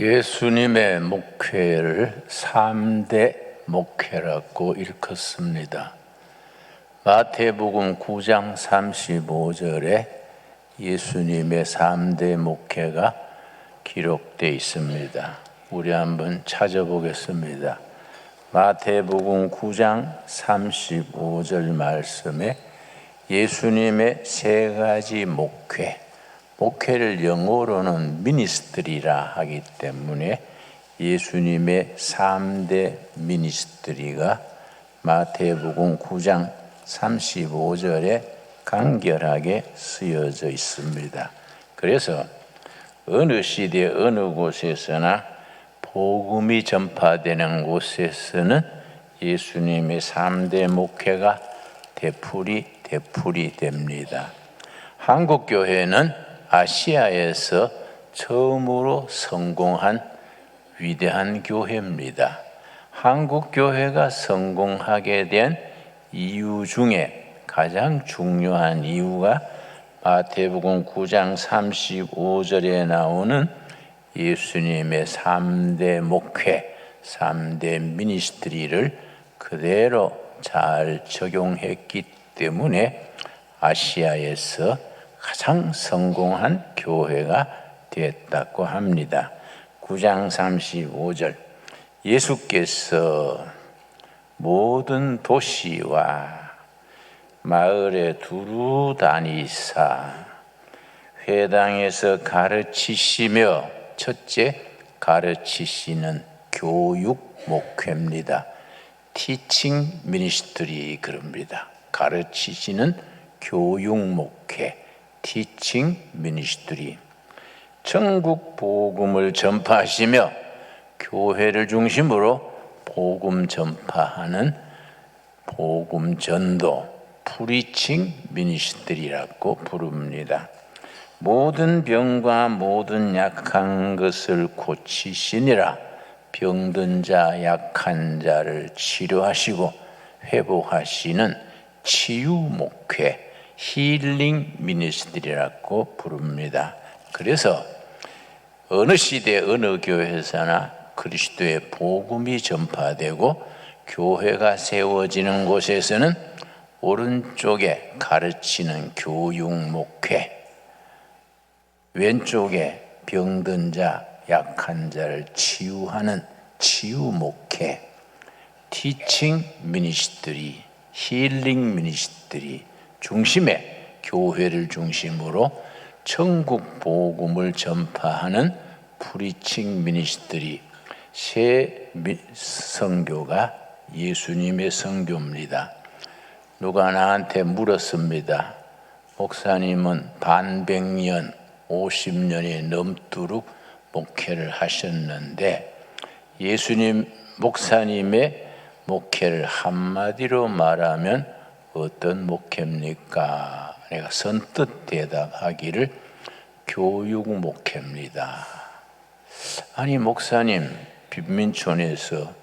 예수님의 목회를 3대 목회라고 일컫습니다. 마태복음 9장 35절에 예수님의 3대 목회가 기록되어 있습니다. 우리 한번 찾아보겠습니다. 마태복음 9장 35절 말씀에 예수님의 세 가지 목회를 영어로는 미니스트리라 하기 때문에 예수님의 3대 미니스트리가 마태복음 9장 35절에 간결하게 쓰여져 있습니다. 그래서 어느 시대 어느 곳에서나 복음이 전파되는 곳에서는 예수님의 3대 목회가 되풀이 됩니다. 한국교회는 아시아에서 처음으로 성공한 위대한 교회입니다. 한국교회가 성공하게 된 이유 중에 가장 중요한 이유가 마태복음 9장 35절에 나오는 예수님의 3대 목회, 3대 미니스트리를 그대로 잘 적용했기 때문에 아시아에서 가장 성공한 교회가 되었다고 합니다. 9장 35절 예수께서 모든 도시와 마을에 두루 다니사 회당에서 가르치시며 첫째 가르치시는 교육 목회입니다. 티칭 미니스트리 그럽니다. 가르치시는 교육 목회, 티칭 미니스트리. 천국 복음을 전파하시며 교회를 중심으로 복음 전파하는 복음 전도, 프리칭 미니스트리라고 부릅니다. 모든 병과 모든 약한 것을 고치시니라. 병든 자, 약한 자를 치료하시고 회복하시는 치유 목회, 힐링 미니스트리라고 부릅니다. 그래서 어느 시대 어느 교회에서나 그리스도의 복음이 전파되고 교회가 세워지는 곳에서는 오른쪽에 가르치는 교육 목회, 왼쪽에 병든 자, 약한 자를 치유하는 치유 목회, 티칭 미니스트리, 힐링 미니스트리 중심에 교회를 중심으로 천국 복음을 전파하는 프리칭 미니스트리 세 선교가 예수님의 선교입니다. 누가 나한테 물었습니다. 목사님은 반백년, 50년이 넘도록 목회를 하셨는데 예수님 목사님의 목회를 한마디로 말하면 어떤 목회입니까? 내가 선뜻 대답하기를 교육 목회입니다. 아니 목사님 빈민촌에서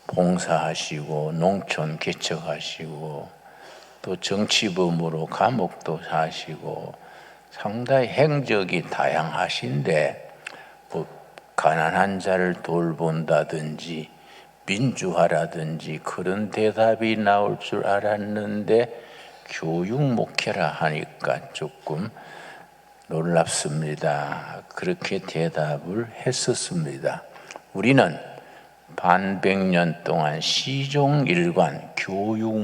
봉사하시고 농촌 개척하시고 또 정치범으로 감옥도 사시고 상당히 행적이 다양하신데 뭐 가난한 자를 돌본다든지 민주화라든지 그런 대답이 나올 줄 알았는데 교육 목회라 하니까 조금 놀랍습니다. 그렇게 대답을 했었습니다. 우리는 반백년 동안 시종일관 교육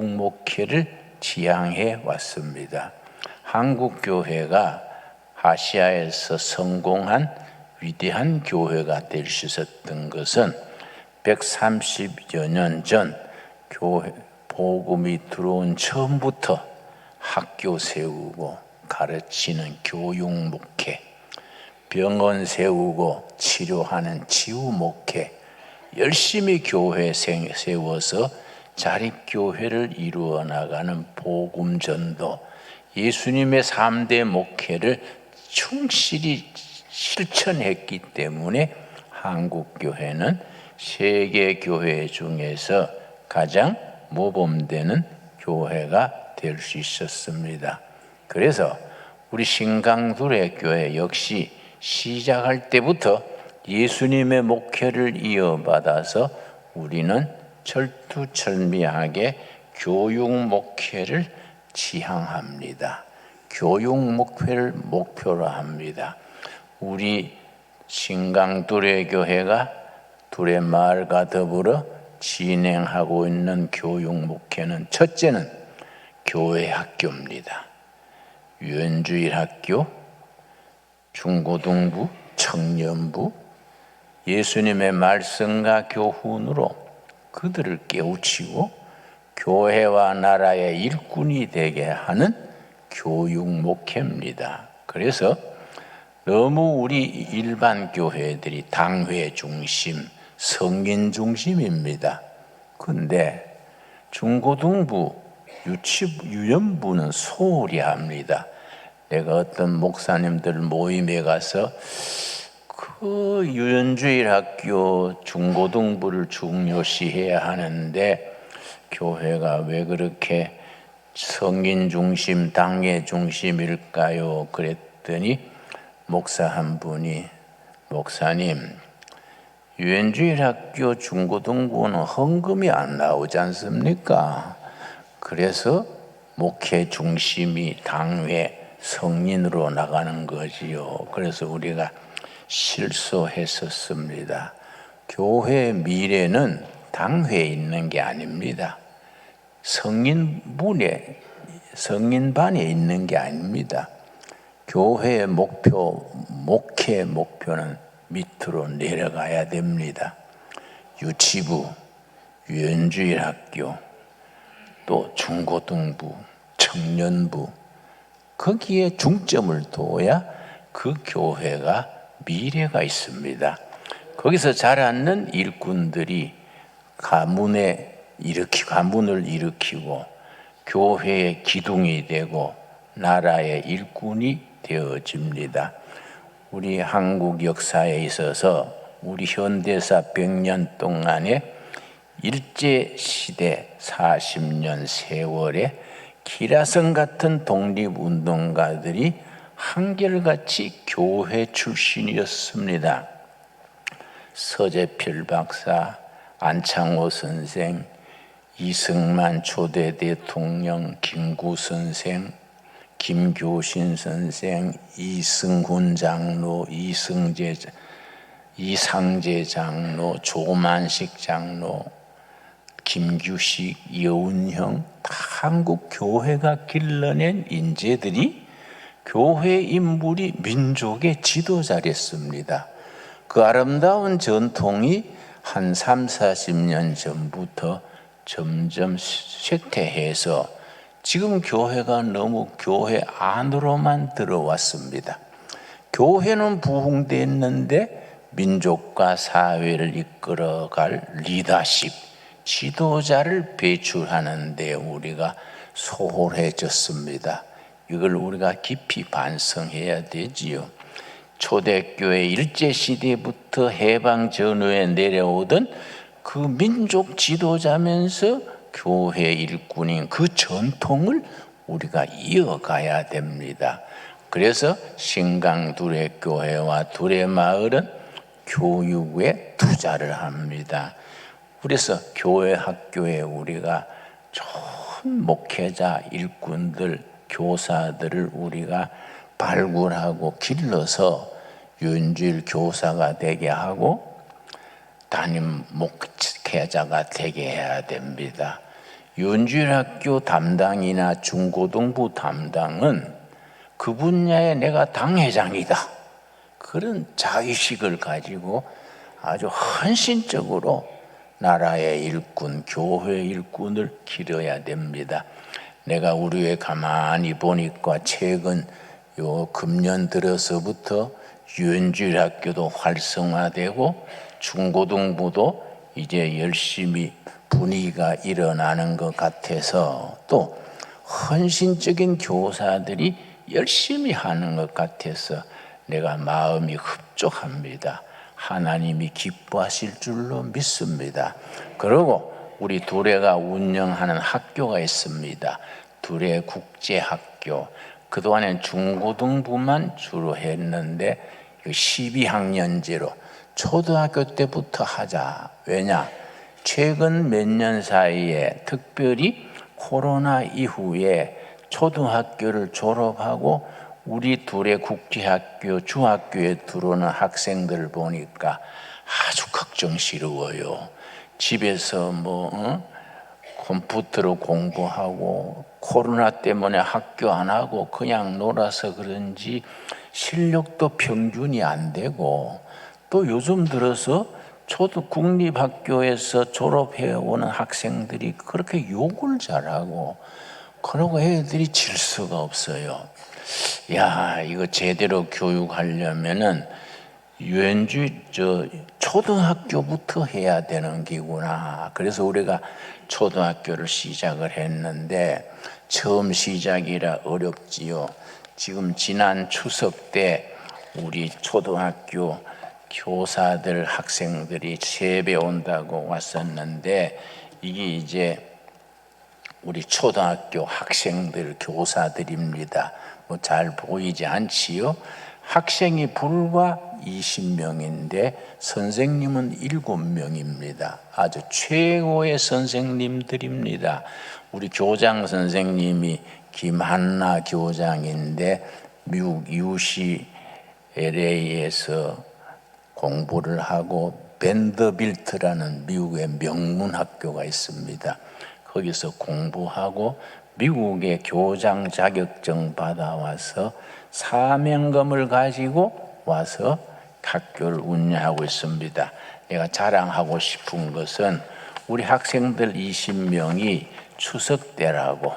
목회를 지향해 왔습니다. 한국 교회가 아시아에서 성공한 위대한 교회가 될 수 있었던 것은 130여 년 전 교회 복음이 들어온 처음부터 학교 세우고 가르치는 교육 목회, 병원 세우고 치료하는 치유 목회, 열심히 교회 세워서 자립교회를 이루어 나가는 복음 전도, 예수님의 3대 목회를 충실히 실천했기 때문에 한국교회는 세계 교회 중에서 가장 모범되는 교회가 될 수 있었습니다. 그래서 우리 신강두레 교회 역시 시작할 때부터 예수님의 목회를 이어받아서 우리는 철두철미하게 교육 목회를 지향합니다. 교육 목회를 목표로 합니다. 우리 신강두레교회가 두레마을과 더불어 진행하고 있는 교육 목회는 첫째는 교회 학교입니다. 유엔주일 학교, 중고등부, 청년부, 예수님의 말씀과 교훈으로 그들을 깨우치고 교회와 나라의 일꾼이 되게 하는 교육 목회입니다. 그래서 너무 우리 일반 교회들이 당회 중심, 성인 중심입니다. 근데 중고등부, 유치부는 소홀히 합니다. 내가 어떤 목사님들 모임에 가서 그 유연주일 학교 중고등부를 중요시해야 하는데 교회가 왜 그렇게 성인 중심, 당회 중심일까요? 그랬더니 목사 한 분이 목사님, 유엔주일 학교 중고등부는 헌금이 안 나오지 않습니까? 그래서 목회 중심이 당회 성인으로 나가는 거지요. 그래서 우리가 실수했었습니다. 교회의 미래는 당회에 있는 게 아닙니다. 성인반에 있는 게 아닙니다. 교회의 목회 목표는 밑으로 내려가야 됩니다. 유치부, 유엔주일 학교, 또 중고등부, 청년부, 거기에 중점을 둬야 그 교회가 미래가 있습니다. 거기서 자라는 일꾼들이 가문을 일으키고 교회의 기둥이 되고 나라의 일꾼이 되어집니다. 우리 한국 역사에 있어서 우리 현대사 100년 동안에 일제시대 40년 세월에 기라성 같은 독립운동가들이 한결같이 교회 출신이었습니다. 서재필 박사, 안창호 선생, 이승만 초대 대통령, 김구 선생, 김교신 선생, 이승훈 장로, 이상제 장로, 조만식 장로, 김규식, 여운형, 다 한국 교회가 길러낸 인재들이 교회 인물이 민족의 지도자랬습니다. 그 아름다운 전통이 한 30-40년 전부터 점점 쇠퇴해서 지금 교회가 너무 교회 안으로만 들어왔습니다. 교회는 부흥됐는데 민족과 사회를 이끌어갈 리더십, 지도자를 배출하는데 우리가 소홀해졌습니다. 이걸 우리가 깊이 반성해야 되지요. 초대교회 일제시대부터 해방 전후에 내려오던 그 민족 지도자면서 교회 일꾼인 그 전통을 우리가 이어가야 됩니다. 그래서 신강두레교회와 두레마을은 교육에 투자를 합니다. 그래서 교회 학교에 우리가 좋은 목회자, 일꾼들, 교사들을 우리가 발굴하고 길러서 유엔주일 교사가 되게 하고 담임 목회자가 되게 해야 됩니다. 유엔주일 학교 담당이나 중고등부 담당은 그 분야에 내가 당회장이다, 그런 자의식을 가지고 아주 헌신적으로 나라의 일꾼, 교회 일꾼을 기려야 됩니다. 내가 우리 교회 가만히 보니까 최근 금년 들어서부터 유엔주일 학교도 활성화되고 중고등부도 이제 열심히 분위기가 일어나는 것 같아서, 또 헌신적인 교사들이 열심히 하는 것 같아서 내가 마음이 흡족합니다. 하나님이 기뻐하실 줄로 믿습니다. 그리고 우리 두레가 운영하는 학교가 있습니다. 두레 국제학교. 그동안엔 중고등부만 주로 했는데 12학년제로 초등학교 때부터 하자. 왜냐? 최근 몇 년 사이에 특별히 코로나 이후에 초등학교를 졸업하고 우리 둘의 국제학교, 중학교에 들어오는 학생들 보니까 아주 걱정스러워요. 집에서 컴퓨터로 공부하고 코로나 때문에 학교 안 하고 그냥 놀아서 그런지 실력도 평균이 안 되고, 또 요즘 들어서 국립학교에서 졸업해 오는 학생들이 그렇게 욕을 잘하고, 그러고 애들이 질서가 없어요. 야, 이거 제대로 교육하려면은 초등학교부터 해야 되는 기구나. 그래서 우리가 초등학교를 시작을 했는데 처음 시작이라 어렵지요. 지금 지난 추석 때 우리 초등학교 교사들, 학생들이 세배 온다고 왔었는데, 이게 이제 우리 초등학교 학생들, 교사들입니다. 잘 보이지 않지요? 학생이 불과 20명인데 선생님은 7명입니다. 아주 최고의 선생님들입니다. 우리 교장 선생님이 김한나 교장인데 미국 UCLA에서 공부를 하고 밴더빌트라는 미국의 명문 학교가 있습니다. 거기서 공부하고 미국의 교장 자격증 받아와서 사명감을 가지고 와서 학교를 운영하고 있습니다. 내가 자랑하고 싶은 것은 우리 학생들 20명이 추석 때라고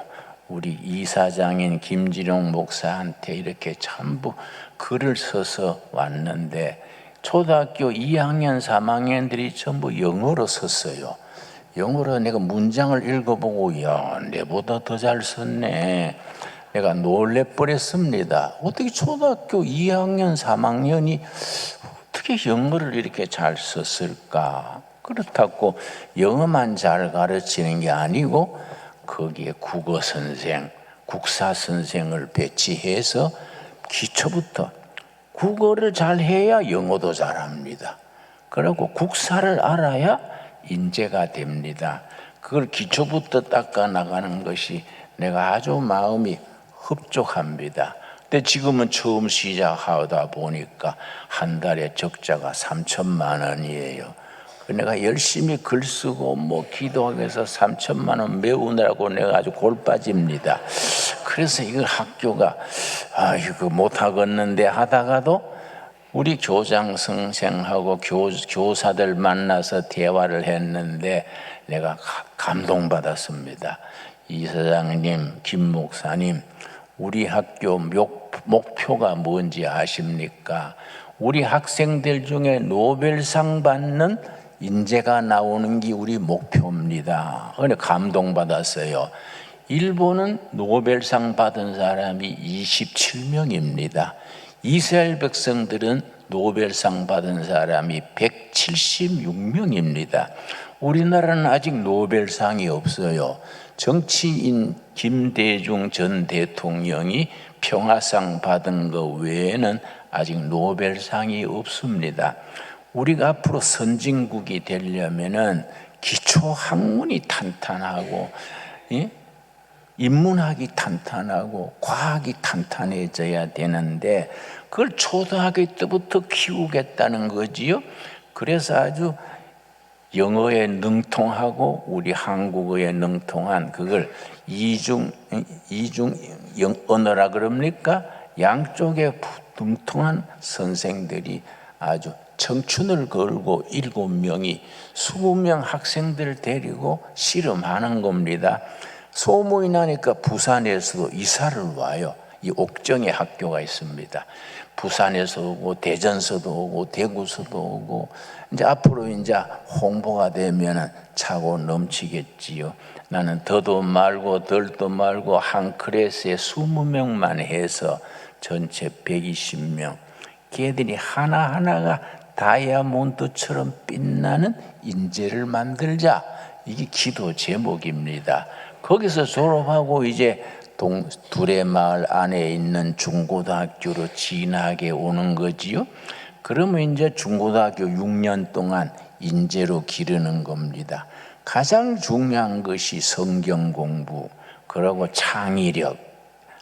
우리 이사장인 김지룡 목사한테 이렇게 전부 글을 써서 왔는데, 초등학교 2학년, 3학년들이 전부 영어로 썼어요. 영어로 내가 문장을 읽어보고, 야, 내보다 더 잘 썼네. 내가 놀래버렸습니다. 어떻게 초등학교 2학년, 3학년이 어떻게 영어를 이렇게 잘 썼을까? 그렇다고 영어만 잘 가르치는 게 아니고 거기에 국어 선생, 국사 선생을 배치해서 기초부터 국어를 잘해야 영어도 잘합니다. 그리고 국사를 알아야 인재가 됩니다. 그걸 기초부터 닦아 나가는 것이 내가 아주 마음이 흡족합니다. 근데 지금은 처음 시작하다 보니까 한 달에 적자가 3천만 원이에요. 내가 열심히 글 쓰고 기도하기 위해서 3천만 원 메우느라고 내가 아주 골 빠집니다. 그래서 이거 학교가 이거 못 하겠는데 하다가도 우리 교장 선생하고 교사들 만나서 대화를 했는데 내가 감동받았습니다. 이사장님, 김 목사님, 우리 학교 목표가 뭔지 아십니까? 우리 학생들 중에 노벨상 받는 인재가 나오는 게 우리 목표입니다. 그런데 감동받았어요. 일본은 노벨상 받은 사람이 27명입니다. 이스라엘 백성들은 노벨상 받은 사람이 176명입니다. 우리나라는 아직 노벨상이 없어요. 정치인 김대중 전 대통령이 평화상 받은 것 외에는 아직 노벨상이 없습니다. 우리가 앞으로 선진국이 되려면은 기초 학문이 탄탄하고, 인문학이 탄탄하고 과학이 탄탄해져야 되는데 그걸 초등학교 때부터 키우겠다는 거지요. 그래서 아주 영어에 능통하고 우리 한국어에 능통한, 그걸 이중 언어라 그럽니까? 양쪽에 능통한 선생들이 아주 청춘을 걸고 7명이 20명 학생들을 데리고 실험하는 겁니다. 소문이 나니까 부산에서도 이사를 와요. 이 옥정에 학교가 있습니다. 부산에서 오고 대전서도 오고 대구서도 오고, 이제 앞으로 이제 홍보가 되면은 차고 넘치겠지요. 나는 더도 말고 덜도 말고 한 클래스에 20명만 해서 전체 120명. 걔들이 하나하나가 다이아몬드처럼 빛나는 인재를 만들자. 이게 기도 제목입니다. 거기서 졸업하고 이제 두레마을 안에 있는 중고등학교로 진학해 오는 거지요. 그러면 이제 중고등학교 6년 동안 인재로 기르는 겁니다. 가장 중요한 것이 성경 공부, 그리고 창의력.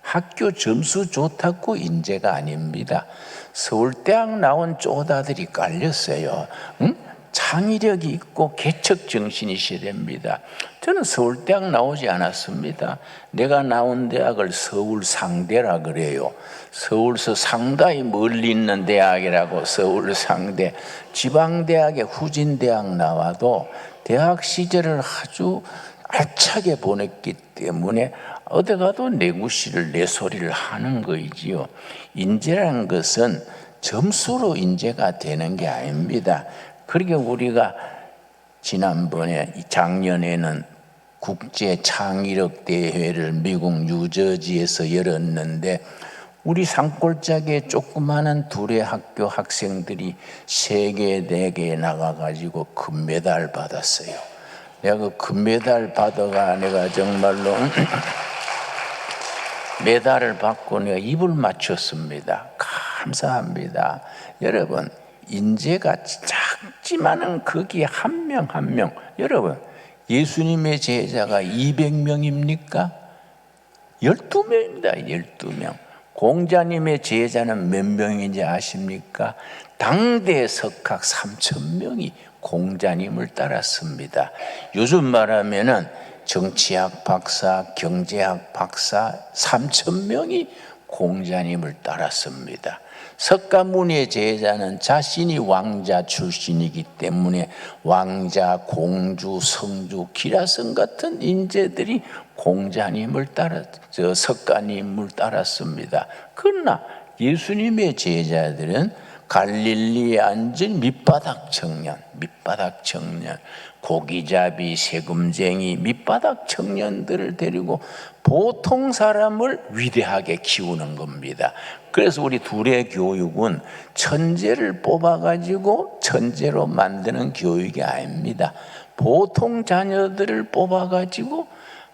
학교 점수 좋다고 인재가 아닙니다. 서울대학 나온 쪼다들이 깔렸어요. 응? 창의력이 있고 개척 정신이 있어야 됩니다. 저는 서울대학 나오지 않았습니다. 내가 나온 대학을 서울상대라 그래요. 서울서 상당히 멀리 있는 대학이라고. 서울상대. 지방대학에 후진대학 나와도 대학 시절을 아주 알차게 보냈기 때문에 어디 가도 내구실을 내 소리를 하는 거이지요. 인재라는 것은 점수로 인재가 되는 게 아닙니다. 그러니까 우리가 지난번에 작년에는 국제 창의력 대회를 미국 뉴저지에서 열었는데 우리 산골짜기에 조그마한 둘의 학교 학생들이 세계 대회에 나가가지고 금메달 받았어요. 내가 그 금메달 받아가 내가 정말로 메달을 받고 내가 입을 맞췄습니다. 감사합니다. 여러분, 인재가 작지만은 거기에 한 명 한 명. 여러분, 예수님의 제자가 200명입니까? 12명입니다. 12명. 공자님의 제자는 몇 명인지 아십니까? 당대 석학 3,000명이 공자님을 따랐습니다. 요즘 말하면은 정치학 박사, 경제학 박사 3,000명이 공자님을 따랐습니다. 석가모니의 제자는 자신이 왕자 출신이기 때문에 왕자, 공주, 성주, 기라성 같은 인재들이 공자님을 석가님을 따랐습니다. 그러나 예수님의 제자들은 갈릴리에 앉은 밑바닥 청년, 고기잡이, 세금쟁이, 밑바닥 청년들을 데리고 보통 사람을 위대하게 키우는 겁니다. 그래서 우리 둘의 교육은 천재를 뽑아가지고 천재로 만드는 교육이 아닙니다. 보통 자녀들을 뽑아가지고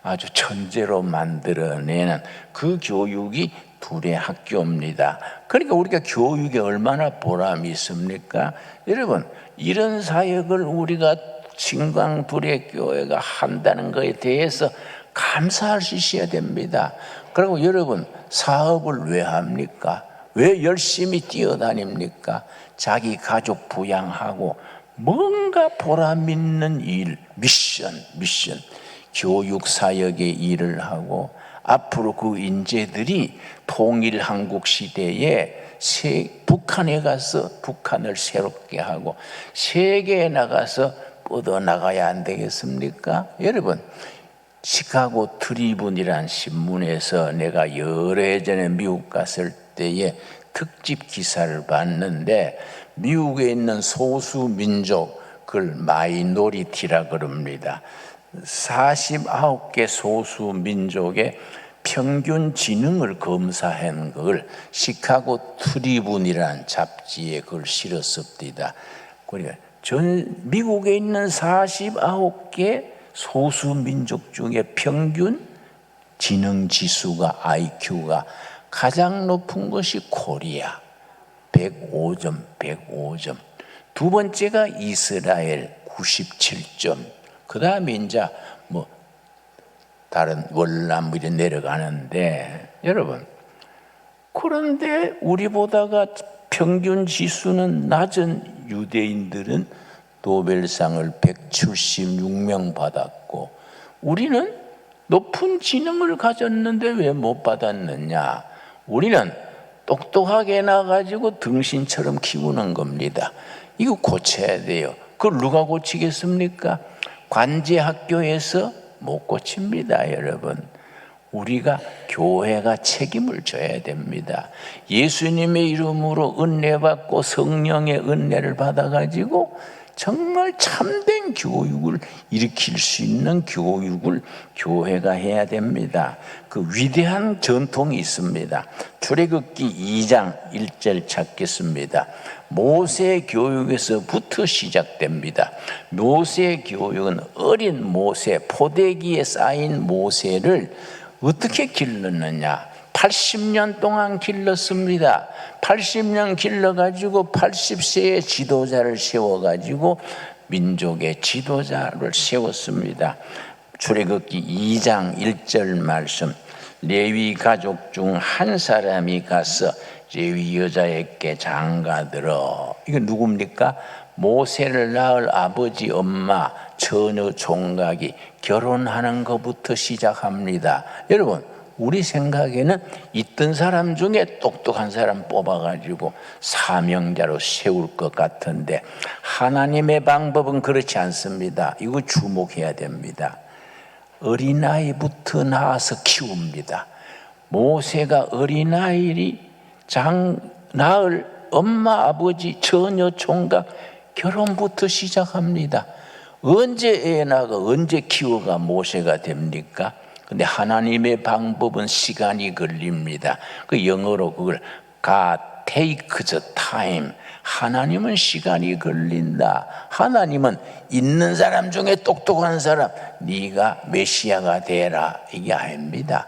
아주 천재로 만들어내는 그 교육이 둘의 학교입니다. 그러니까 우리가 교육에 얼마나 보람이 있습니까? 여러분, 이런 사역을 우리가 신광 둘의 교회가 한다는 것에 대해서 감사할 수 있어야 됩니다. 그리고 여러분, 사업을 왜 합니까? 왜 열심히 뛰어다닙니까? 자기 가족 부양하고 뭔가 보람 있는 일, 미션. 교육 사역의 일을 하고 앞으로 그 인재들이 통일 한국 시대에 북한에 가서 북한을 새롭게 하고 세계에 나가서 뻗어나가야 안 되겠습니까? 여러분, 시카고 트리뷴이라는 신문에서 내가 여러 해 전에 미국 갔을 때에 특집 기사를 봤는데 미국에 있는 소수 민족, 그걸 마이노리티라 그럽니다. 49개 소수 민족의 평균 지능을 검사한 걸 시카고 트리뷴이라는 잡지에 그걸 실었습니다. 그러니까 미국에 있는 49개 소수 민족 중에 평균 지능 지수가 IQ가 가장 높은 것이 코리아 105점. 두 번째가 이스라엘 97점. 그 다음에 이제 뭐 다른 월남 이렇게 내려가는데 여러분, 그런데 우리보다가 평균 지수는 낮은 유대인들은 노벨상을 176명 받았고 우리는 높은 지능을 가졌는데 왜 못 받았느냐? 우리는 똑똑하게 나가지고 등신처럼 키우는 겁니다. 이거 고쳐야 돼요. 그걸 누가 고치겠습니까? 관제학교에서 못 고칩니다, 여러분. 우리가 교회가 책임을 져야 됩니다. 예수님의 이름으로 은혜 받고 성령의 은혜를 받아가지고 정말 참된 교육을 일으킬 수 있는 교육을 교회가 해야 됩니다. 그 위대한 전통이 있습니다. 출애굽기 2장 1절 찾겠습니다. 모세 교육에서부터 시작됩니다. 모세 교육은 어린 모세, 포대기에 쌓인 모세를 어떻게 길렀느냐? 80년 동안 길렀습니다. 80년 길러가지고 80세의 지도자를 세워가지고 민족의 지도자를 세웠습니다. 출애굽기 2장 1절 말씀, 레위 가족 중 한 사람이 가서 레위 여자에게 장가들어. 이거 누굽니까? 모세를 낳을 아버지, 엄마, 처녀 총각이 결혼하는 것부터 시작합니다. 여러분, 우리 생각에는 있던 사람 중에 똑똑한 사람 뽑아가지고 사명자로 세울 것 같은데 하나님의 방법은 그렇지 않습니다. 이거 주목해야 됩니다. 어린아이부터 낳아서 키웁니다. 모세가 어린아이를 낳을 엄마, 아버지, 처녀, 총각 결혼부터 시작합니다. 언제 애 낳아 언제 키워가 모세가 됩니까? 근데 하나님의 방법은 시간이 걸립니다. 그 영어로 그걸 God takes time. 하나님은 시간이 걸린다. 하나님은 있는 사람 중에 똑똑한 사람, 네가 메시아가 되라, 이게 아닙니다.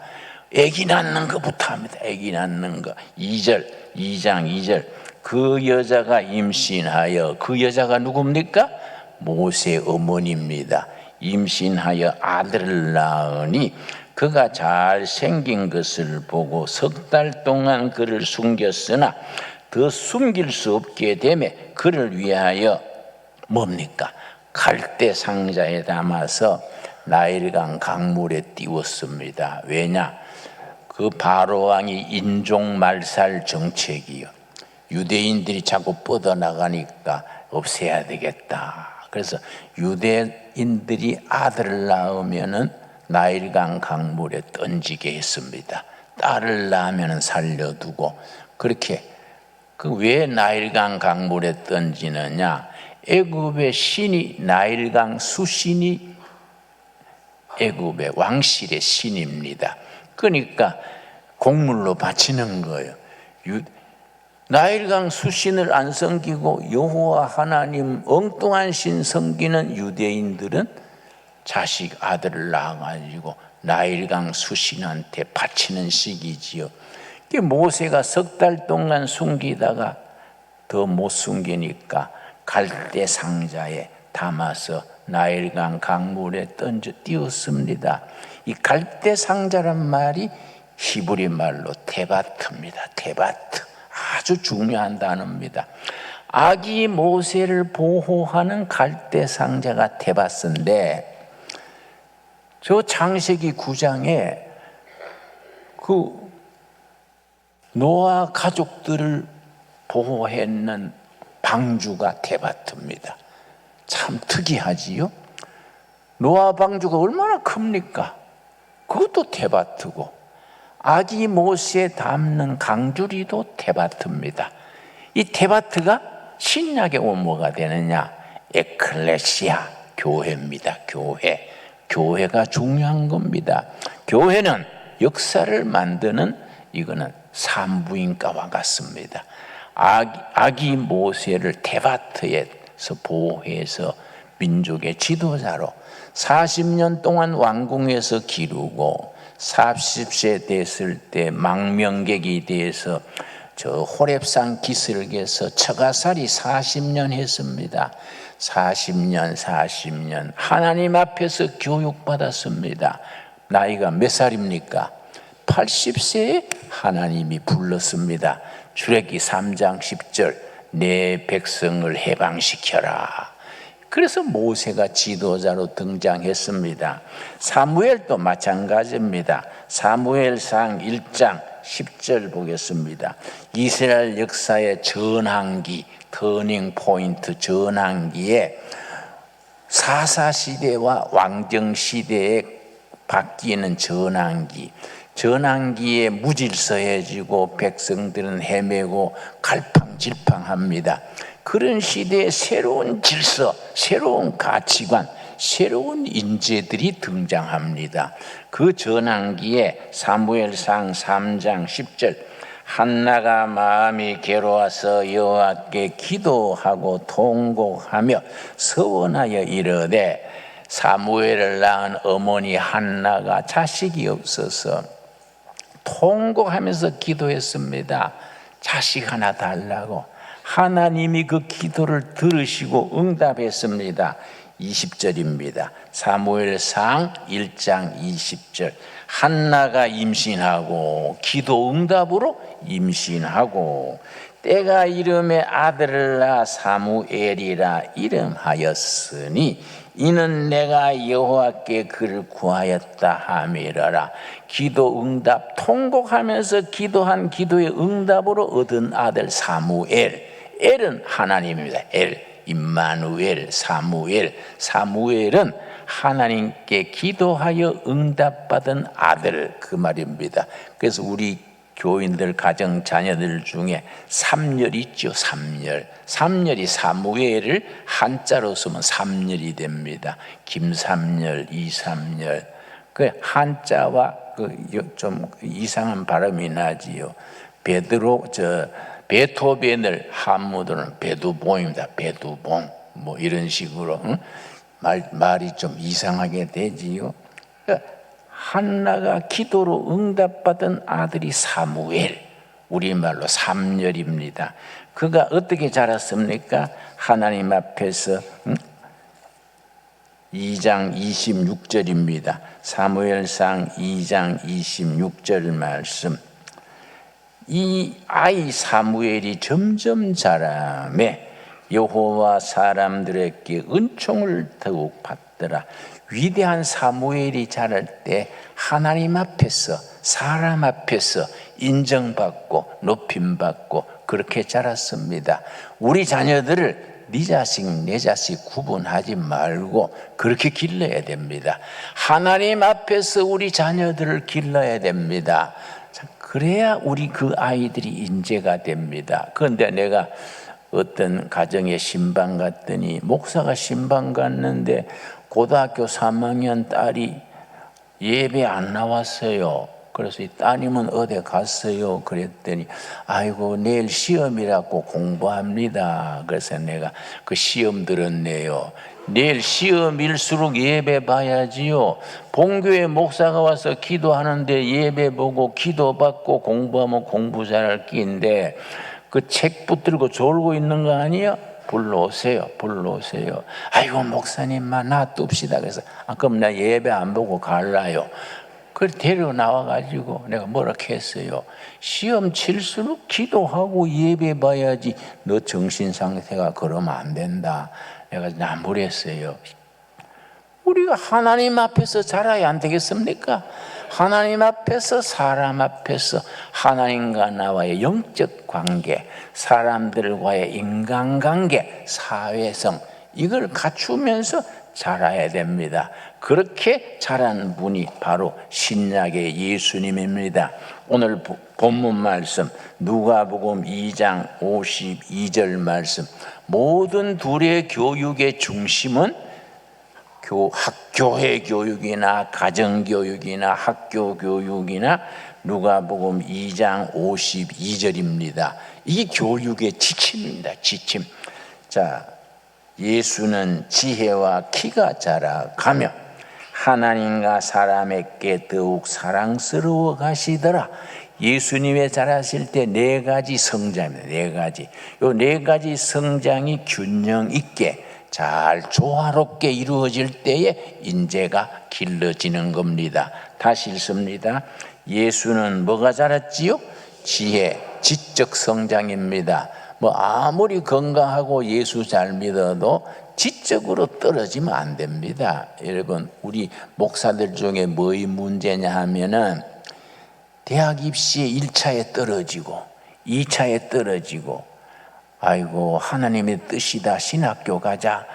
아기 낳는 것부터 합니다. 아기 낳는 거. 2장 2절. 그 여자가 임신하여, 그 여자가 누굽니까? 모세 어머니입니다. 임신하여 아들을 낳으니 그가 잘생긴 것을 보고 석 달 동안 그를 숨겼으나 더 숨길 수 없게 되매 그를 위하여 뭡니까? 갈대 상자에 담아서 나일강 강물에 띄웠습니다. 왜냐? 그 바로 왕이 인종 말살 정책이요, 유대인들이 자꾸 뻗어나가니까 없애야 되겠다. 그래서 유대인들이 아들을 낳으면은 나일강 강물에 던지게 했습니다. 딸을 낳으면 살려두고. 그렇게 그 왜 나일강 강물에 던지느냐? 애굽의 신이, 나일강 수신이 애굽의 왕실의 신입니다. 그러니까 곡물로 바치는 거예요. 나일강 수신을 안 섬기고 여호와 하나님 엉뚱한 신 섬기는 유대인들은 자식 아들을 낳아가지고 나일강 수신한테 바치는 시기지요. 모세가 석 달 동안 숨기다가 더 못 숨기니까 갈대 상자에 담아서 나일강 강물에 던져 띄웠습니다. 이 갈대 상자란 말이 히브리 말로 테바트입니다. 테바트. 아주 중요한 단어입니다. 아기 모세를 보호하는 갈대 상자가 테바스인데, 저 창세기 9장에 그 노아 가족들을 보호했는 방주가 테바트입니다. 참 특이하지요? 노아 방주가 얼마나 큽니까? 그것도 테바트고, 아기 모세 담는 강주리도 테바트입니다. 이 테바트가 신약에 오면 뭐가 되느냐? 에클레시아, 교회입니다. 교회가 중요한 겁니다. 교회는 역사를 만드는, 이거는 산부인과와 같습니다. 아기 모세를 테바트에서 보호해서 민족의 지도자로 40년 동안 왕궁에서 기르고 40세 됐을 때 망명객이 돼서 저 호렙산 기슭에서 처가살이 40년 했습니다. 40년 하나님 앞에서 교육받았습니다. 나이가 몇 살입니까? 80세에 하나님이 불렀습니다. 출애굽기 3장 10절, 내 백성을 해방시켜라. 그래서 모세가 지도자로 등장했습니다. 사무엘도 마찬가지입니다. 사무엘상 1장 10절 보겠습니다. 이스라엘 역사의 전환기, 터닝 포인트 전환기에 사사시대와 왕정시대에 바뀌는 전환기에 무질서해지고 백성들은 헤매고 갈팡질팡합니다. 그런 시대에 새로운 질서, 새로운 가치관, 새로운 인재들이 등장합니다. 그 전환기에 사무엘상 3장 10절, 한나가 마음이 괴로워서 여호와께 기도하고 통곡하며 서원하여 이르되, 사무엘을 낳은 어머니 한나가 자식이 없어서 통곡하면서 기도했습니다. 자식 하나 달라고. 하나님이 그 기도를 들으시고 응답했습니다. 20절입니다. 사무엘상 1장 20절. 한나가 임신하고 기도 응답으로 임신하고 때가 이름에 아들을 낳아 사무엘이라 이름하였으니 이는 내가 여호와께 그를 구하였다 함이라라. 기도 응답, 통곡하면서 기도한 기도의 응답으로 얻은 아들 사무엘. 엘은 하나님입니다. 엘, 임마누엘, 사무엘. 사무엘은 하나님께 기도하여 응답받은 아들, 그 말입니다. 그래서 우리 교인들 가정 자녀들 중에 삼열 있죠. 삼열이 사무엘을 한자로 쓰면 삼열이 됩니다. 김삼열, 이삼열. 그 한자와 좀 이상한 발음이 나지요. 베토벤을 한문으로는 베두봉입니다. 베두봉. 뭐 이런 식으로 말이 좀 이상하게 되지요. 한나가 기도로 응답받은 아들이 사무엘, 우리말로 삼열입니다. 그가 어떻게 자랐습니까? 하나님 앞에서 2장 26절입니다. 사무엘상 2장 26절 말씀. 이 아이 사무엘이 점점 자라매 여호와 사람들에게 은총을 더욱 받더라. 위대한 사무엘이 자랄 때 하나님 앞에서 사람 앞에서 인정받고 높임받고 그렇게 자랐습니다. 우리 자녀들을 네 자식 내 자식 구분하지 말고 그렇게 길러야 됩니다. 하나님 앞에서 우리 자녀들을 길러야 됩니다. 그래야 우리 그 아이들이 인재가 됩니다. 그런데 내가 어떤 가정에 신방 갔더니 목사가 신방 갔는데 고등학교 3학년 딸이 예배 안 나왔어요. 그래서 이 따님은 어디 갔어요? 그랬더니 아이고 내일 시험이라고 공부합니다. 그래서 내가 그 시험 들었네요. 내일 시험일수록 예배 봐야지요. 본교회 목사가 와서 기도하는데 예배 보고 기도받고 공부하면 공부 잘할 끼인데 그 책 붙들고 졸고 있는 거 아니에요? 불러오세요. 아이고 목사님만 놔둡시다. 그래서 그럼 나 예배 안 보고 갈라요. 그걸 데려 나와가지고 내가 뭐라 했어요. 시험 칠수록 기도하고 예배 봐야지. 너 정신 상태가 그러면 안 된다. 내가 나무랬어요. 우리가 하나님 앞에서 자라야 안 되겠습니까? 하나님 앞에서 사람 앞에서 하나님과 나와의 영적 관계, 사람들과의 인간관계, 사회성 이걸 갖추면서 자라야 됩니다. 그렇게 자란 분이 바로 신약의 예수님입니다. 오늘 본문 말씀 누가복음 2장 52절 말씀. 모든 둘의 교육의 중심은 학교의 교육이나 가정교육이나 학교교육이나 누가복음 2장 52절입니다. 이 교육의 지침입니다. 지침. 자, 예수는 지혜와 키가 자라가며 하나님과 사람에게 더욱 사랑스러워 가시더라. 예수님의 자라실 때 네 가지 성장입니다. 네 가지. 요 네 가지 성장이 균형 있게 잘 조화롭게 이루어질 때에 인재가 길러지는 겁니다. 다시 읽습니다. 예수는 뭐가 자랐지요? 지혜, 지적 성장입니다. 뭐 아무리 건강하고 예수 잘 믿어도 지적으로 떨어지면 안 됩니다. 여러분, 우리 목사들 중에 뭐의 문제냐 하면은 대학 입시에 1차에 떨어지고 2차에 떨어지고 아이고 하나님의 뜻이다 신학교 가자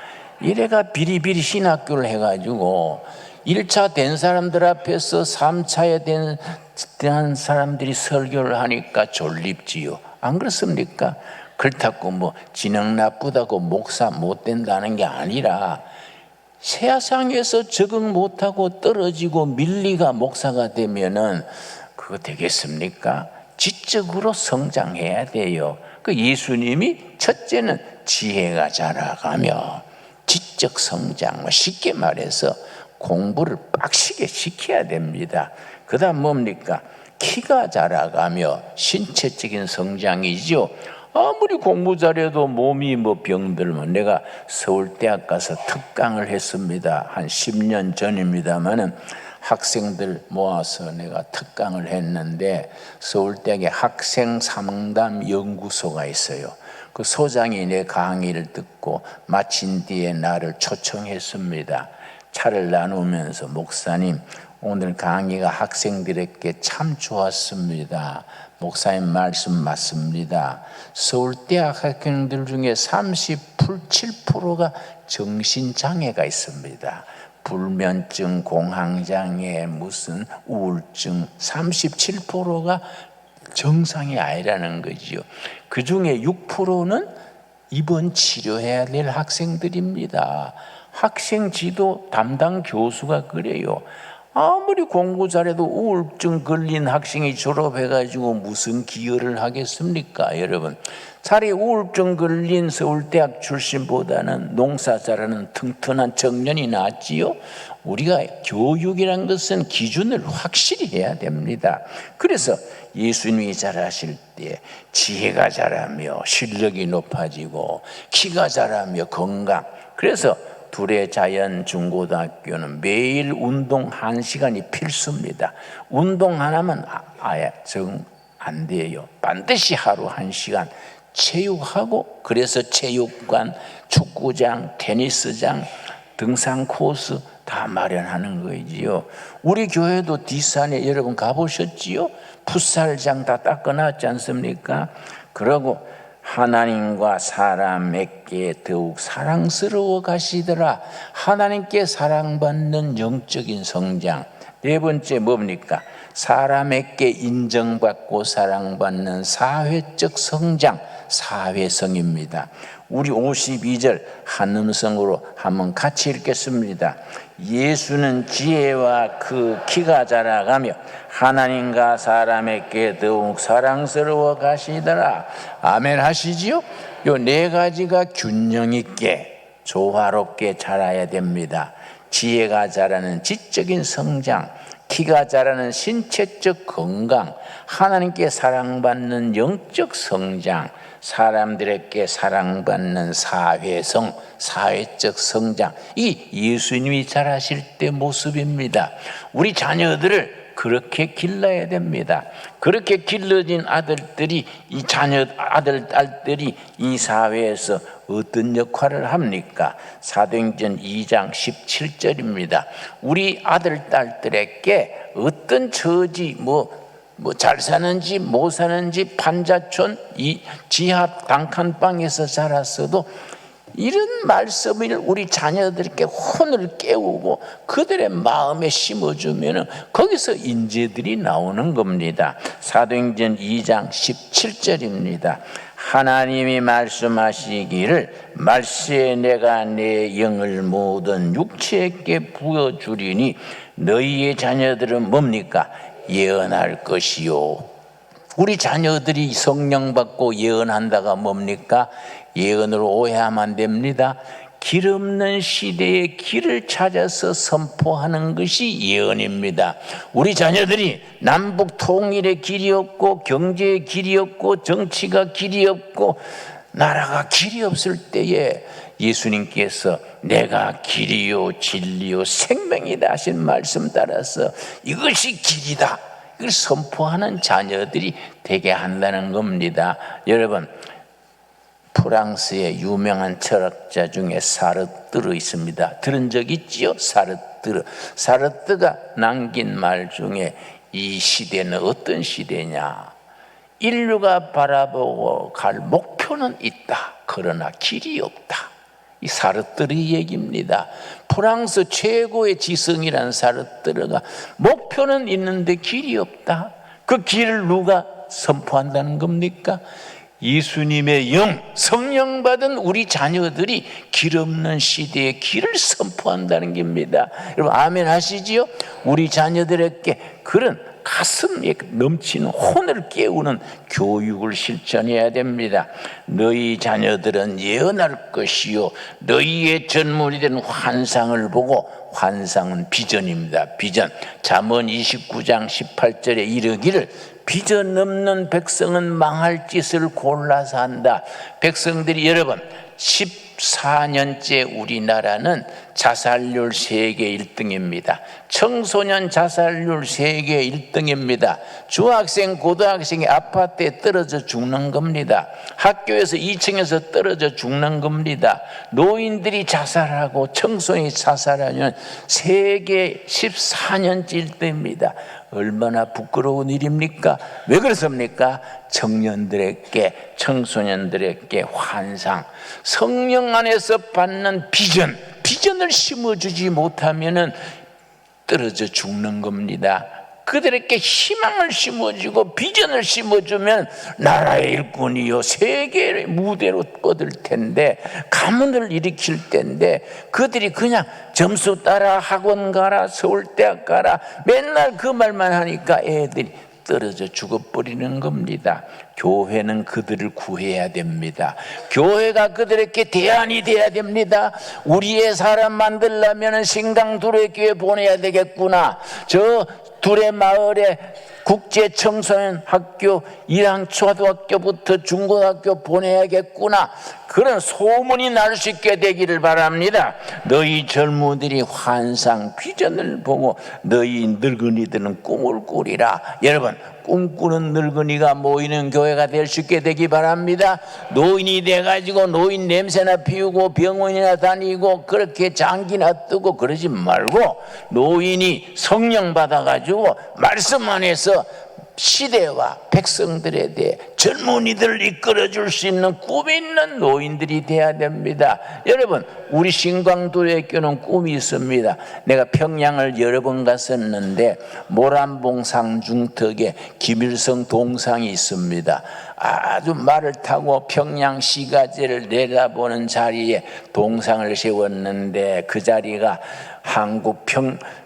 이래가 비리비리 신학교를 해가지고 1차 된 사람들 앞에서 3차에 된 사람들이 설교를 하니까 졸립지요. 안 그렇습니까? 그렇다고 뭐 지능 나쁘다고 목사 못 된다는 게 아니라 세상에서 적응 못하고 떨어지고 밀리가 목사가 되면은 그거 되겠습니까? 지적으로 성장해야 돼요. 그 예수님이 첫째는 지혜가 자라가며 지적 성장, 쉽게 말해서 공부를 빡시게 시켜야 됩니다. 그 다음 뭡니까? 키가 자라가며 신체적인 성장이죠. 아무리 공부 잘해도 몸이 병들면, 내가 서울대학 가서 특강을 했습니다. 한 10년 전입니다만은 학생들 모아서 내가 특강을 했는데, 서울대학에 학생 상담 연구소가 있어요. 그 소장이 내 강의를 듣고 마친 뒤에 나를 초청했습니다. 차를 나누면서, 목사님, 오늘 강의가 학생들에게 참 좋았습니다. 목사님 말씀 맞습니다. 서울대학 학생들 중에 37%가 정신장애가 있습니다. 불면증, 공황장애, 무슨 우울증, 37%가 정상이 아니라는 거지요. 그 중에 6%는 입원 치료해야 될 학생들입니다. 학생 지도 담당 교수가 그래요. 아무리 공부 잘해도 우울증 걸린 학생이 졸업해가지고 무슨 기여를 하겠습니까, 여러분? 차라리 우울증 걸린 서울대학 출신보다는 농사 잘하는 튼튼한 청년이 낫지요. 우리가 교육이란 것은 기준을 확실히 해야 됩니다. 그래서 예수님이 자라실 때 지혜가 자라며 실력이 높아지고, 키가 자라며 건강. 그래서 둘의 자연 중고등학교는 매일 운동 1시간이 필수입니다. 운동 하나만 아예 정 안 돼요. 반드시 하루 1시간 체육하고, 그래서 체육관, 축구장, 테니스장, 등산 코스 다 마련하는 거지요. 우리 교회도 뒷산에 여러분 가보셨지요? 풋살장 다 닦아놨지 않습니까? 그러고 하나님과 사람에게 더욱 사랑스러워 가시더라. 하나님께 사랑받는 영적인 성장. 네 번째 뭡니까? 사람에게 인정받고 사랑받는 사회적 성장, 사회성입니다. 우리 52절 한 음성으로 한번 같이 읽겠습니다. 예수는 지혜와 그 키가 자라가며 하나님과 사람에게 더욱 사랑스러워 가시더라. 아멘 하시지요? 요 네 가지가 균형 있게 조화롭게 자라야 됩니다. 지혜가 자라는 지적인 성장, 키가 자라는 신체적 건강, 하나님께 사랑받는 영적 성장, 사람들에게 사랑받는 사회성, 사회적 성장. 이 예수님이 자라실 때 모습입니다. 우리 자녀들을 그렇게 길러야 됩니다. 그렇게 길러진 아들들이, 이 자녀 아들 딸들이 이 사회에서 어떤 역할을 합니까? 사도행전 2장 17절입니다. 우리 아들 딸들에게 어떤 처지, 잘 사는지 못 사는지 판자촌, 이 지하 단칸방에서 자랐어도 이런 말씀을 우리 자녀들에게 혼을 깨우고 그들의 마음에 심어주면 거기서 인재들이 나오는 겁니다. 사도행전 2장 17절입니다. 하나님이 말씀하시기를 말세에 내가 내 영을 모든 육체에게 부어주리니 너희의 자녀들은 뭡니까? 예언할 것이요. 우리 자녀들이 성령 받고 예언한다가 뭡니까? 예언으로 오해하면 안 됩니다. 길 없는 시대의 길을 찾아서 선포하는 것이 예언입니다. 우리 자녀들이 남북 통일의 길이 없고, 경제의 길이 없고, 정치가 길이 없고, 나라가 길이 없을 때에 예수님께서 내가 길이요 진리요 생명이다 하신 말씀 따라서 이것이 길이다, 이걸 선포하는 자녀들이 되게 한다는 겁니다. 여러분, 프랑스의 유명한 철학자 중에 사르트르 있습니다. 들은 적 있지요? 사르트르. 사르트르가 남긴 말 중에 이 시대는 어떤 시대냐? 인류가 바라보고 갈 목표는 있다. 그러나 길이 없다. 이 사르트르의 얘기입니다. 프랑스 최고의 지성이란 사르트르가 목표는 있는데 길이 없다. 그 길을 누가 선포한다는 겁니까? 예수님의 영, 성령 받은 우리 자녀들이 길 없는 시대의 길을 선포한다는 겁니다. 여러분 아멘 하시지요? 우리 자녀들에게 그런 가슴에 넘치는 혼을 깨우는 교육을 실천해야 됩니다. 너희 자녀들은 예언할 것이요 너희의 전문이 되는 환상을 보고, 환상은 비전입니다. 비전. 잠언 29장 18절에 이르기를 비전 없는 백성은 망할 짓을 골라서 한다. 백성들이, 여러분 14년째 우리나라는 자살률 세계 1등입니다. 청소년 자살률 세계 1등입니다. 중학생, 고등학생이 아파트에 떨어져 죽는 겁니다. 학교에서 2층에서 떨어져 죽는 겁니다. 노인들이 자살하고 청소년이 자살하면 세계 14년째 1등입니다. 얼마나 부끄러운 일입니까? 왜 그렇습니까? 청년들에게, 청소년들에게 환상, 성령 안에서 받는 비전을 심어주지 못하면 떨어져 죽는 겁니다. 그들에게 희망을 심어주고 비전을 심어주면 나라의 일꾼이요 세계의 무대로 뻗을 텐데, 가문을 일으킬 텐데, 그들이 그냥 점수 따라 학원 가라, 서울대학 가라, 맨날 그 말만 하니까 애들이 떨어져 죽어버리는 겁니다. 교회는 그들을 구해야 됩니다. 교회가 그들에게 대안이 돼야 됩니다. 우리의 사람 만들려면 신강두레교회 보내야 되겠구나. 저 두레 마을에 국제 청소년 학교 1학 초등학교부터 중고등학교 보내야겠구나. 그런 소문이 날 수 있게 되기를 바랍니다. 너희 젊은이들이 환상, 비전을 보고 너희 늙은이들은 꿈을 꾸리라. 여러분, 꿈꾸는 늙은이가 모이는 교회가 될 수 있게 되기 바랍니다. 노인이 돼가지고 노인 냄새나 피우고 병원이나 다니고 그렇게 장기나 뜨고 그러지 말고, 노인이 성령 받아가지고 말씀 안에서 시대와 백성들에 대해 젊은이들을 이끌어줄 수 있는 꿈이 있는 노인들이 돼야 됩니다. 여러분, 우리 신광두레교는 꿈이 있습니다. 내가 평양을 여러 번 갔었는데 모란봉 상중턱에 김일성 동상이 있습니다. 아주 말을 타고 평양 시가지를 내다보는 자리에 동상을 세웠는데, 그 자리가 한국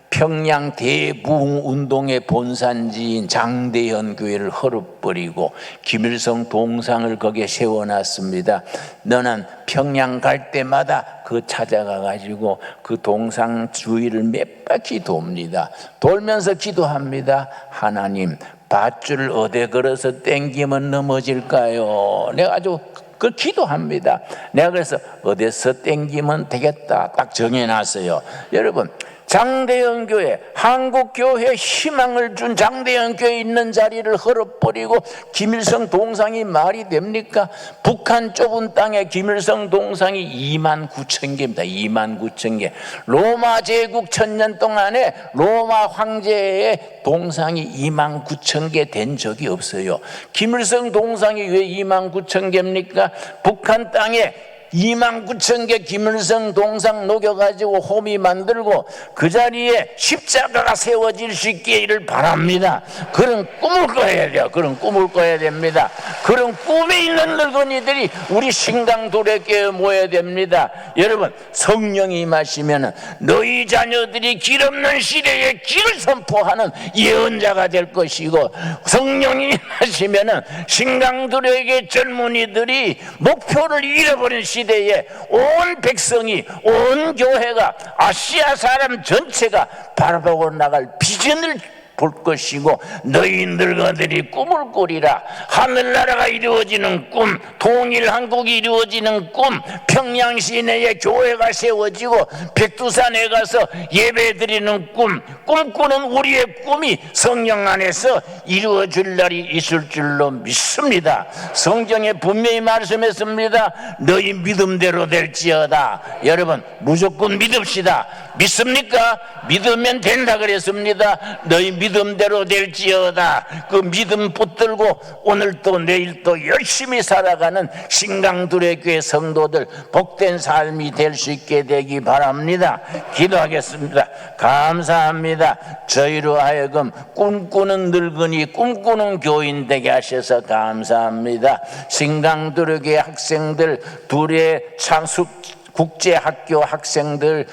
평양 대부흥운동의 본산지인 장대현 교회를 헐어버리고 김일성 동상을 거기에 세워놨습니다. 너는 평양 갈 때마다 그 찾아가 가지고 그 동상 주위를 몇 바퀴 돕니다. 돌면서 기도합니다. 하나님, 밧줄 어디 걸어서 땡기면 넘어질까요? 내가 아주 그 기도합니다. 내가 그래서 어디서 땡기면 되겠다 딱 정해놨어요. 여러분, 장대현 교회, 한국교회에 희망을 준 장대현 교회 있는 자리를 헐어버리고 김일성 동상이 말이 됩니까? 북한 좁은 땅에 김일성 동상이 29,000개입니다. 29,000개. 로마 제국 1000년 동안에 로마 황제의 동상이 29,000개 된 적이 없어요. 김일성 동상이 왜 29,000개입니까? 북한 땅에 29,000개 김일성 동상 녹여가지고 호미 만들고 그 자리에 십자가가 세워질 수 있기를 바랍니다. 그런 꿈을 꿔야 돼요. 그런 꿈을 꿔야 됩니다. 그런 꿈이 있는 늙은이들이 우리 신강도래교회에 모여야 됩니다. 여러분, 성령이 임하시면 너희 자녀들이 길 없는 시대에 길을 선포하는 예언자가 될 것이고, 성령이 임하시면 신강도래교회 젊은이들이 목표를 잃어버린 시대에 온 백성이, 온 교회가, 아시아 사람 전체가 바라보고 나갈 비전을 볼 것이고, 너희 늙은이들이 꿈을 꾸리라. 하늘나라가 이루어지는 꿈, 통일한국이 이루어지는 꿈, 평양 시내에 교회가 세워지고 백두산에 가서 예배드리는 꿈, 꿈꾸는 우리의 꿈이 성령 안에서 이루어질 날이 있을 줄로 믿습니다. 성경에 분명히 말씀했습니다. 너희 믿음대로 될지어다. 여러분, 무조건 믿읍시다. 믿습니까? 믿으면 된다 그랬습니다. 너희 믿음대로 될지어다. 그 믿음 붙들고 오늘도 내일도 열심히 살아가는 신강두레교회 성도들 복된 삶이 될 수 있게 되기 바랍니다. 기도하겠습니다. 감사합니다. 저희로 하여금 꿈꾸는 늙은이, 꿈꾸는 교인 되게 하셔서 감사합니다. 신강두레교회 학생들, 두레 창숙 국제학교 학생들,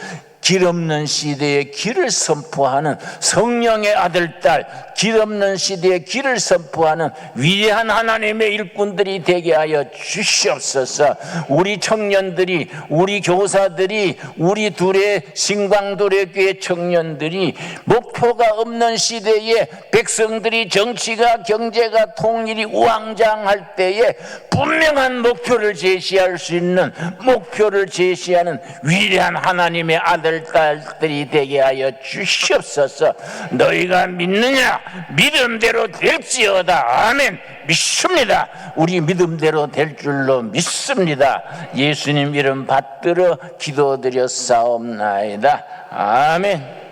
길 없는 시대에 길을 선포하는 성령의 아들, 딸, 길 없는 시대에 길을 선포하는 위대한 하나님의 일꾼들이 되게 하여 주시옵소서. 우리 청년들이, 우리 교사들이, 우리 둘의 신광도래교회 청년들이 목표가 없는 시대에 백성들이 정치가, 경제가, 통일이 우왕좌왕할 때에 분명한 목표를 제시할 수 있는, 목표를 제시하는 위대한 하나님의 아들, 딸들이 되게 하여 주시옵소서. 너희가 믿느냐? 믿음대로 될지어다. 아멘. 믿습니다. 우리 믿음대로 될 줄로 믿습니다. 예수님 이름 받들어 기도드렸사옵나이다. 아멘.